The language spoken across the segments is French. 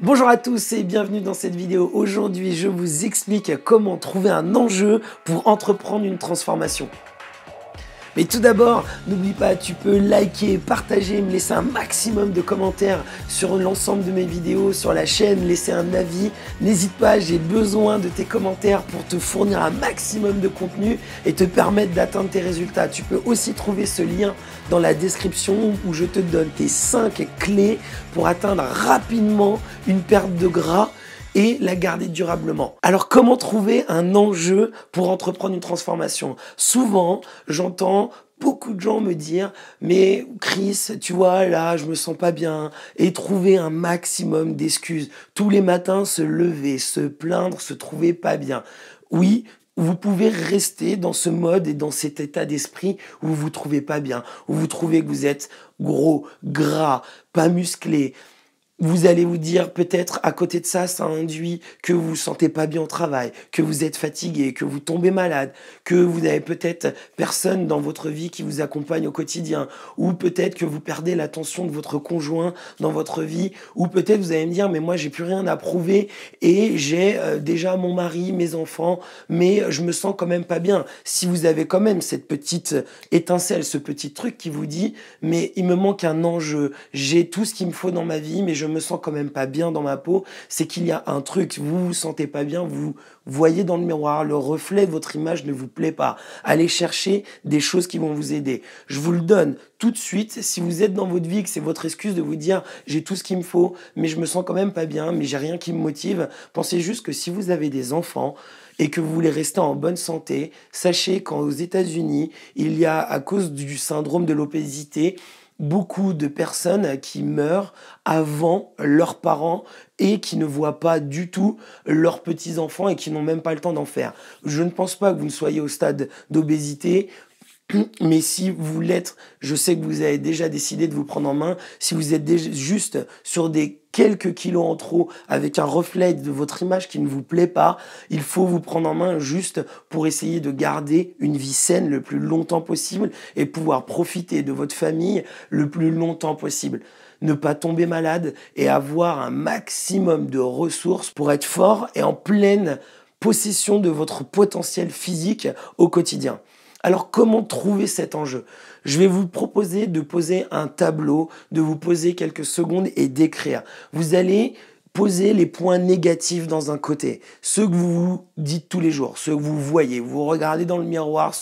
Bonjour à tous et bienvenue dans cette vidéo. Aujourd'hui, je vous explique comment trouver un enjeu pour entreprendre une transformation. Mais tout d'abord, n'oublie pas, tu peux liker, partager, me laisser un maximum de commentaires sur l'ensemble de mes vidéos, sur la chaîne, laisser un avis. N'hésite pas, j'ai besoin de tes commentaires pour te fournir un maximum de contenu et te permettre d'atteindre tes résultats. Tu peux aussi trouver ce lien dans la description où je te donne tes 5 clés pour atteindre rapidement une perte de gras et la garder durablement. Alors comment trouver un enjeu pour entreprendre une transformation? Souvent, j'entends beaucoup de gens me dire « Mais Chris, tu vois, là, je me sens pas bien » et trouver un maximum d'excuses. Tous les matins, se lever, se plaindre, se trouver pas bien. Oui, vous pouvez rester dans ce mode et dans cet état d'esprit où vous vous trouvez pas bien, où vous trouvez que vous êtes gros, gras, pas musclé. Vous allez vous dire peut-être à côté de ça, ça induit que vous vous sentez pas bien au travail, que vous êtes fatigué, que vous tombez malade, que vous n'avez peut-être personne dans votre vie qui vous accompagne au quotidien, ou peut-être que vous perdez l'attention de votre conjoint dans votre vie, ou peut-être vous allez me dire mais moi j'ai plus rien à prouver et j'ai déjà mon mari, mes enfants, mais je me sens quand même pas bien. Si vous avez quand même cette petite étincelle, ce petit truc qui vous dit mais il me manque un enjeu, j'ai tout ce qu'il me faut dans ma vie, mais je me sens quand même pas bien dans ma peau, c'est qu'il y a un truc, vous vous sentez pas bien, vous voyez dans le miroir, le reflet de votre image ne vous plaît pas. Allez chercher des choses qui vont vous aider. Je vous le donne tout de suite, si vous êtes dans votre vie, que c'est votre excuse de vous dire j'ai tout ce qu'il me faut, mais je me sens quand même pas bien, mais j'ai rien qui me motive, pensez juste que si vous avez des enfants, et que vous voulez rester en bonne santé, sachez qu'aux États-Unis, il y a, à cause du syndrome de l'obésité, beaucoup de personnes qui meurent avant leurs parents et qui ne voient pas du tout leurs petits-enfants et qui n'ont même pas le temps d'en faire. Je ne pense pas que vous ne soyez au stade d'obésité, mais si vous l'êtes, je sais que vous avez déjà décidé de vous prendre en main. Si vous êtes juste sur des quelques kilos en trop avec un reflet de votre image qui ne vous plaît pas, il faut vous prendre en main juste pour essayer de garder une vie saine le plus longtemps possible et pouvoir profiter de votre famille le plus longtemps possible. Ne pas tomber malade et avoir un maximum de ressources pour être fort et en pleine possession de votre potentiel physique au quotidien. Alors comment trouver cet enjeu? Je vais vous proposer de poser un tableau, de vous poser quelques secondes et d'écrire. Vous allez poser les points négatifs dans un côté, ceux que vous vous dites tous les jours, ceux que vous voyez, vous regardez dans le miroir,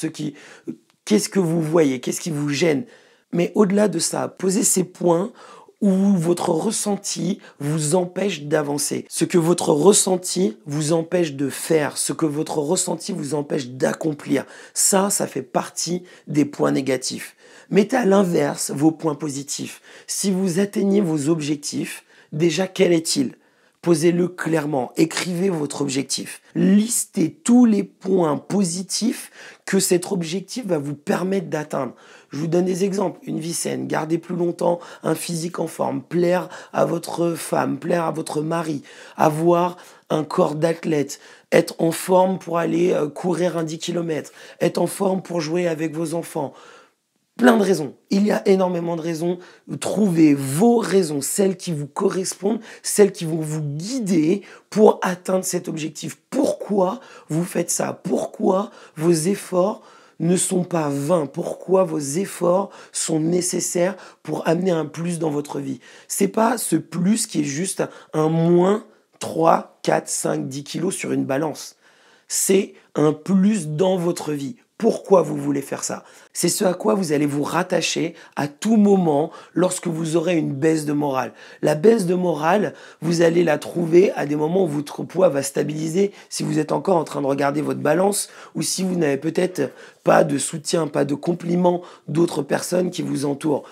qu'est-ce que vous voyez, qu'est-ce qui vous gêne. Mais au-delà de ça, posez ces points où votre ressenti vous empêche d'avancer, ce que votre ressenti vous empêche de faire, ce que votre ressenti vous empêche d'accomplir. Ça fait partie des points négatifs. Mettez à l'inverse vos points positifs. Si vous atteignez vos objectifs, déjà quel est-il ? Posez-le clairement, écrivez votre objectif. Listez tous les points positifs que cet objectif va vous permettre d'atteindre. Je vous donne des exemples. Une vie saine, garder plus longtemps un physique en forme, plaire à votre femme, plaire à votre mari, avoir un corps d'athlète, être en forme pour aller courir un 10 km, être en forme pour jouer avec vos enfants. Plein de raisons. Il y a énormément de raisons. Trouvez vos raisons, celles qui vous correspondent, celles qui vont vous guider pour atteindre cet objectif. Pourquoi vous faites ça? Pourquoi vos efforts ne sont pas vains? Pourquoi vos efforts sont nécessaires pour amener un plus dans votre vie? C'est pas ce plus qui est juste un moins 3, 4, 5, 10 kilos sur une balance. C'est un plus dans votre vie. Pourquoi vous voulez faire ça? C'est ce à quoi vous allez vous rattacher à tout moment lorsque vous aurez une baisse de morale. La baisse de morale, vous allez la trouver à des moments où votre poids va stabiliser, si vous êtes encore en train de regarder votre balance ou si vous n'avez peut-être pas de soutien, pas de compliments d'autres personnes qui vous entourent.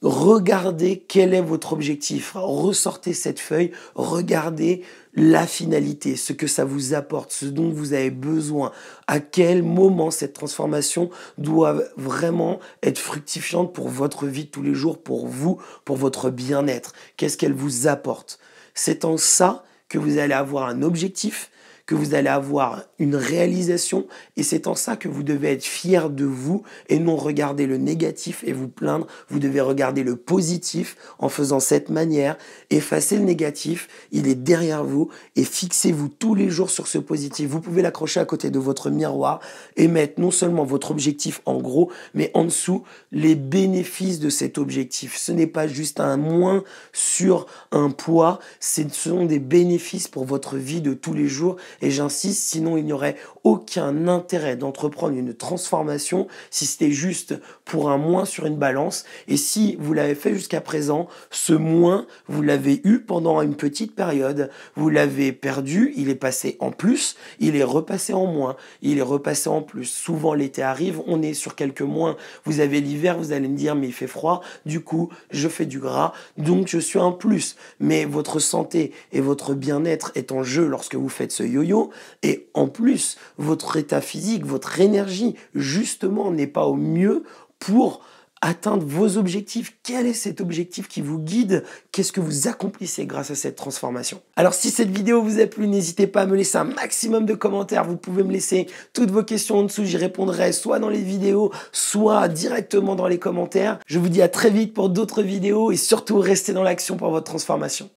Regardez quel est votre objectif, ressortez cette feuille, regardez la finalité, ce que ça vous apporte, ce dont vous avez besoin, à quel moment cette transformation doit vraiment être fructifiante pour votre vie de tous les jours, pour vous, pour votre bien-être. Qu'est-ce qu'elle vous apporte? C'est en ça que vous allez avoir un objectif, que vous allez avoir une réalisation et c'est en ça que vous devez être fier de vous et non regarder le négatif et vous plaindre. Vous devez regarder le positif en faisant cette manière. Effacez le négatif, il est derrière vous et fixez-vous tous les jours sur ce positif. Vous pouvez l'accrocher à côté de votre miroir et mettre non seulement votre objectif en gros, mais en dessous les bénéfices de cet objectif. Ce n'est pas juste un moins sur un poids, ce sont des bénéfices pour votre vie de tous les jours et j'insiste, sinon il n'y aurait aucun intérêt d'entreprendre une transformation si c'était juste pour un moins sur une balance et si vous l'avez fait jusqu'à présent, ce moins, vous l'avez eu pendant une petite période, vous l'avez perdu, il est passé en plus, il est repassé en moins, il est repassé en plus. Souvent l'été arrive, on est sur quelques moins, vous avez l'hiver, vous allez me dire mais il fait froid, du coup je fais du gras, donc je suis un plus. Mais votre santé et votre bien-être est en jeu lorsque vous faites ce yo-yo et en plus votre état physique, votre énergie justement n'est pas au mieux pour atteindre vos objectifs. Quel est cet objectif qui vous guide? Qu'est-ce que vous accomplissez grâce à cette transformation? Alors si cette vidéo vous a plu, n'hésitez pas à me laisser un maximum de commentaires. Vous pouvez me laisser toutes vos questions en dessous. J'y répondrai soit dans les vidéos, soit directement dans les commentaires. Je vous dis à très vite pour d'autres vidéos et surtout restez dans l'action pour votre transformation.